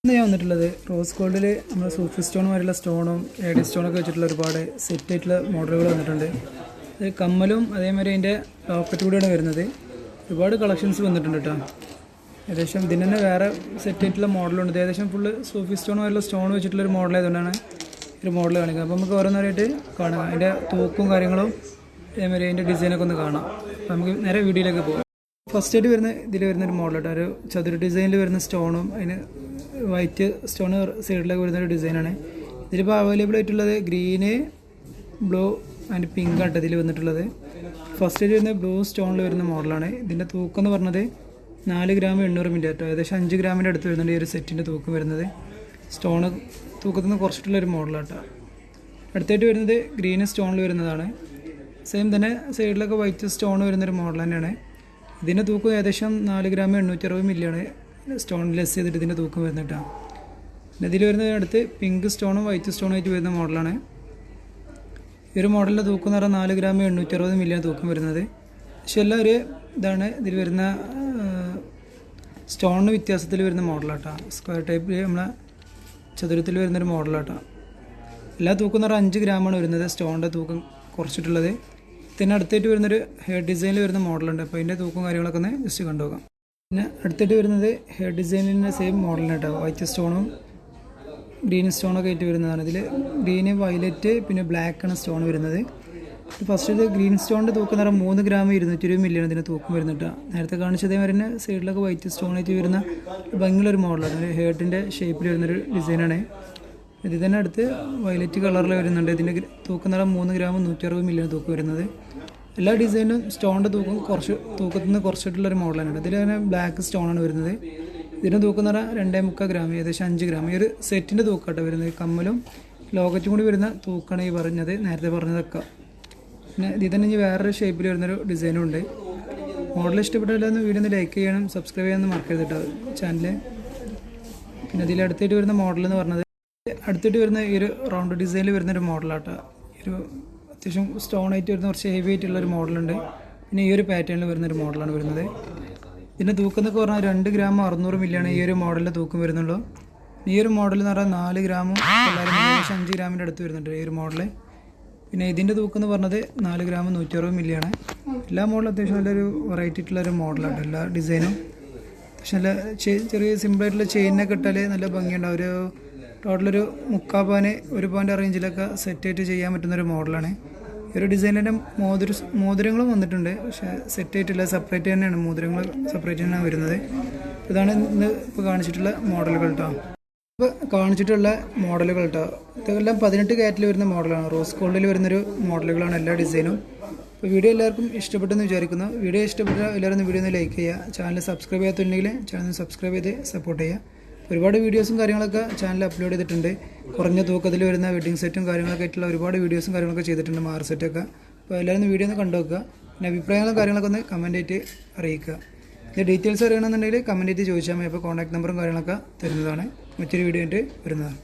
ഇന്ന് ഞാൻ വന്നിട്ടുള്ളത് റോസ് ഗോൾഡിൽ നമ്മൾ സൂഫി സ്റ്റോണുമായിട്ടുള്ള സ്റ്റോണും എഡി സ്റ്റോണൊക്കെ വെച്ചിട്ടുള്ള ഒരുപാട് സെറ്റ് ആയിട്ടുള്ള മോഡലുകൾ വന്നിട്ടുണ്ട്. അത് കമ്മലും അതേമാതിരി അതിൻ്റെ ലോക്കറ്റ് കൂടിയാണ് വരുന്നത്. ഒരുപാട് കളക്ഷൻസ് വന്നിട്ടുണ്ട് കേട്ടോ. ഏകദേശം ഇതിന് തന്നെ വേറെ സെറ്റ് ആയിട്ടുള്ള മോഡലുണ്ട്. ഏകദേശം ഫുള്ള് സൂഫി സ്റ്റോണുമായിട്ടുള്ള സ്റ്റോൺ വെച്ചിട്ടുള്ളൊരു മോഡൽ ആയതുകൊണ്ടാണ് ഒരു മോഡൽ കാണിക്കുക. അപ്പോൾ നമുക്ക് ഓരോന്നേരമായിട്ട് കാണാം. അതിൻ്റെ തൂക്കും കാര്യങ്ങളും അതേമാതിരി അതിൻ്റെ ഡിസൈനൊക്കെ ഒന്ന് കാണാം. അപ്പോൾ നമുക്ക് നേരെ വീഡിയോയിലേക്ക് പോകാം. ഫസ്റ്റ് ആയിട്ട് ഇതിൽ വരുന്നൊരു മോഡൽ കേട്ടോ. ഒരു ചതുര ഡിസൈനിൽ വരുന്ന സ്റ്റോണും അതിന് വൈറ്റ് സ്റ്റോൺ സൈഡിലേക്ക് വരുന്നൊരു ഡിസൈനാണ്. ഇതിലിപ്പോൾ അവൈലബിൾ ആയിട്ടുള്ളത് ഗ്രീന്, ബ്ലൂ ആൻഡ് പിങ്ക് ആയിട്ട് ഇതിൽ വന്നിട്ടുള്ളത്. ഫസ്റ്റ് ആയിട്ട് വരുന്ന ബ്ലൂ സ്റ്റോണിൽ വരുന്ന മോഡലാണ്. ഇതിൻ്റെ തൂക്കം എന്ന് പറഞ്ഞത് 4 ഗ്രാം 800 മില്ലി ആട്ടോ. ഏകദേശം 5 ഗ്രാമിൻ്റെ അടുത്ത് വരുന്നുണ്ട് ഈ ഒരു സെറ്റിൻ്റെ തൂക്കം വരുന്നത്. സ്റ്റോണ് തൂക്കത്തിൽ നിന്ന് കുറച്ചിട്ടുള്ളൊരു മോഡലാട്ടോ. അടുത്തായിട്ട് വരുന്നത് ഗ്രീൻ സ്റ്റോണിൽ വരുന്നതാണ്. സെയിം തന്നെ സൈഡിലൊക്കെ വൈറ്റ് സ്റ്റോൺ വരുന്നൊരു മോഡൽ തന്നെയാണ്. ഇതിൻ്റെ തൂക്കം ഏകദേശം 4 ഗ്രാം 860 മില്ലിയാണ് സ്റ്റോൺ ലെസ് ചെയ്തിട്ട് ഇതിൻ്റെ തൂക്കം വരുന്നത് കേട്ടോ. പിന്നെ ഇതിൽ വരുന്നത് അടുത്ത് പിങ്ക് സ്റ്റോണും വൈറ്റ് സ്റ്റോണും ആയിട്ട് വരുന്ന മോഡലാണ്. ഈ ഒരു മോഡലിൻ്റെ തൂക്കം എന്ന് പറഞ്ഞാൽ 4 ഗ്രാം 860 മില്ലിയാണ് തൂക്കം വരുന്നത്. പക്ഷെ എല്ലാം ഒരു ഇതാണ്. ഇതിൽ വരുന്ന സ്റ്റോണിന് വ്യത്യാസത്തിൽ വരുന്ന മോഡലാട്ടോ. സ്ക്വയർ ടൈപ്പിൽ നമ്മളെ ചതുരത്തിൽ വരുന്നൊരു മോഡലാട്ടോ. എല്ലാ തൂക്കം എന്ന് പറഞ്ഞാൽ 5 ഗ്രാമാണ് വരുന്നത് സ്റ്റോണിൻ്റെ തൂക്കം കുറച്ചിട്ടുള്ളത്. പിന്നെ അടുത്തായിട്ട് വരുന്നൊരു ഹെയർ ഡിസൈനിൽ വരുന്ന മോഡലുണ്ട്. അപ്പോൾ അതിൻ്റെ തൂക്കും കാര്യങ്ങളൊക്കെ ഒന്ന് ജസ്റ്റ് കണ്ടുപോകാം. പിന്നെ അടുത്തായിട്ട് വരുന്നത് ഹെയർ ഡിസൈനിൻ്റെ സെയിം മോഡലിന് കേട്ടോ. വൈറ്റ് സ്റ്റോണും ഗ്രീൻ സ്റ്റോണൊക്കെ ആയിട്ട് വരുന്നതാണ്. ഇതിൽ ഗ്രീന്, വയലറ്റ് പിന്നെ ബ്ലാക്കാണ് സ്റ്റോൺ വരുന്നത്. ഫസ്റ്റ് ഇത് ഗ്രീൻ സ്റ്റോണിൻ്റെ തൂക്കം എന്ന് പറഞ്ഞാൽ 3 ഗ്രാം 220 മില്ലിയാണ് ഇതിൻ്റെ തൂക്കം വരുന്നത്. നേരത്തെ കാണിച്ചതേ വരുന്ന സൈഡിലൊക്കെ വൈറ്റ് സ്റ്റോണായിട്ട് വരുന്ന ഭംഗിയുള്ളൊരു മോഡലാണ്. ഒരു ഹേർട്ടിൻ്റെ ഷേപ്പിൽ വരുന്നൊരു ഡിസൈനാണ്. ഇത് തന്നെ അടുത്ത് വയലറ്റ് കളറിൽ വരുന്നുണ്ട്. ഇതിൻ്റെ തൂക്കം എന്ന് പറഞ്ഞാൽ 3 ഗ്രാം 160 മില്ലിയാണ് തൂക്കം വരുന്നത്. എല്ലാ ഡിസൈനും സ്റ്റോണിൻ്റെ തൂക്കത്തിൽ നിന്ന് കുറച്ചിട്ടുള്ളൊരു മോഡലാണ്. ഇതിൽ തന്നെ ബ്ലാക്ക് സ്റ്റോണാണ് വരുന്നത്. ഇതിൻ്റെ തൂക്കം എന്ന് പറഞ്ഞാൽ 2.25 ഗ്രാം, ഏകദേശം 5 ഗ്രാം. ഈ ഒരു സെറ്റിൻ്റെ തൂക്കമായിട്ട് വരുന്നത്. കമ്മലും ലോക്കറ്റും കൂടി വരുന്ന തൂക്കാണ് ഈ പറഞ്ഞത്, നേരത്തെ പറഞ്ഞതൊക്കെ. പിന്നെ ഇതിൽ തന്നെ ഇനി വേറൊരു ഷേപ്പിൽ വരുന്നൊരു ഡിസൈനും ഉണ്ട്. മോഡൽ ഇഷ്ടപ്പെട്ടില്ലെന്ന് വീഡിയോ ഒന്ന് ലൈക്ക് ചെയ്യണം, സബ്സ്ക്രൈബ് ചെയ്യാനൊന്നും മറക്കരുത് കേട്ടോ ചാനൽ. പിന്നെ ഇതിൽ അടുത്തായിട്ട് വരുന്ന മോഡൽ എന്ന് പറഞ്ഞത് അടുത്തിട്ട് വരുന്ന ഈ ഒരു റൗണ്ട് ഡിസൈനിൽ വരുന്നൊരു മോഡലാട്ടോ. ഒരു അത്യാവശ്യം സ്റ്റോൺ ആയിട്ട് വരുന്ന കുറച്ച് ഹെവി ആയിട്ടുള്ളൊരു മോഡലുണ്ട്. പിന്നെ ഈ ഒരു പാറ്റേണിൽ വരുന്നൊരു മോഡലാണ് വരുന്നത്. ഇതിൻ്റെ തൂക്കം എന്നൊക്കെ പറഞ്ഞാൽ 2 ഗ്രാം 600 മില്ലിയാണ് ഈ ഒരു മോഡലിൻ്റെ തൂക്കം വരുന്നുള്ളൂ. ഈ ഒരു മോഡൽ എന്ന് പറഞ്ഞാൽ 4 ഗ്രാമും 5 ഗ്രാമിൻ്റെ അടുത്ത് വരുന്നുണ്ട് ഈ ഒരു മോഡൽ. പിന്നെ ഇതിൻ്റെ തൂക്കം എന്ന് പറഞ്ഞത് 4 ഗ്രാം 160 മില്ലിയാണ്. എല്ലാ മോഡലും അത്യാവശ്യം നല്ലൊരു വെറൈറ്റി ആയിട്ടുള്ളൊരു മോഡലാണ്. എല്ലാ ഡിസൈനും പക്ഷെ നല്ല ചെറിയ സിമ്പിളായിട്ടുള്ള ചെയിനൊക്കെ ഇട്ടാൽ നല്ല ഭംഗിയുണ്ടാവും. ഒരു ടോട്ടലൊരു 3/4 പവന് 1 പവൻ്റെ റേഞ്ചിലൊക്കെ സെറ്റായിട്ട് ചെയ്യാൻ പറ്റുന്നൊരു മോഡലാണ്. ഈ ഒരു ഡിസൈനിൻ്റെ മോതിരങ്ങളും വന്നിട്ടുണ്ട്. പക്ഷേ സെറ്റായിട്ടില്ല, സെപ്പറേറ്റ് തന്നെയാണ് മോതിരങ്ങൾ, സെപ്പറേറ്റ് തന്നെയാണ് വരുന്നത്. ഇതാണ് ഇന്ന് ഇപ്പോൾ കാണിച്ചിട്ടുള്ള മോഡലുകൾ കേട്ടോ. ഇപ്പോൾ കാണിച്ചിട്ടുള്ള മോഡലുകൾ കേട്ടോ. ഇതെല്ലാം 18 കാരറ്റിൽ വരുന്ന മോഡലാണ്. റോസ് ഗോൾഡിൽ വരുന്നൊരു മോഡലുകളാണ് എല്ലാ ഡിസൈനും. അപ്പോൾ വീഡിയോ എല്ലാവർക്കും ഇഷ്ടപ്പെട്ടെന്ന് വിചാരിക്കുന്നു. വീഡിയോ ഇഷ്ടപ്പെട്ടാൽ എല്ലാവരും വീഡിയോ ഒന്ന് ലൈക്ക് ചെയ്യുക. ചാനൽ സബ്സ്ക്രൈബ് ചെയ്യാത്തുണ്ടെങ്കിൽ ചാനൽ സബ്സ്ക്രൈബ് ചെയ്ത് സപ്പോർട്ട് ചെയ്യുക. ഒരുപാട് വീഡിയോസും കാര്യങ്ങളൊക്കെ ചാനലിൽ അപ്ലോഡ് ചെയ്തിട്ടുണ്ട്. കുറഞ്ഞ തൂക്കത്തിൽ വരുന്ന വെഡ്ഡിങ് സെറ്റും കാര്യങ്ങളൊക്കെ ആയിട്ടുള്ള ഒരുപാട് വീഡിയോസും കാര്യങ്ങളൊക്കെ ചെയ്തിട്ടുണ്ട്, മാർ സെറ്റൊക്കെ. അപ്പോൾ എല്ലാവരും വീഡിയോ ഒന്ന് കണ്ടു നോക്കുക. പിന്നെ അഭിപ്രായങ്ങളും കാര്യങ്ങളൊക്കെ ഒന്ന് കമൻ്റ് ആയിട്ട് അറിയിക്കുക. ഇത് ഡീറ്റെയിൽസ് അറിയണമെന്നുണ്ടെങ്കിൽ കമൻ്റ് ആയിട്ട് ചോദിച്ചാൽ മതി. അപ്പോൾ കോൺടാക്ട് നമ്പറും കാര്യങ്ങളൊക്കെ തരുന്നതാണ്. മറ്റൊരു വീഡിയോ ആയിട്ട് വരുന്നതാണ്.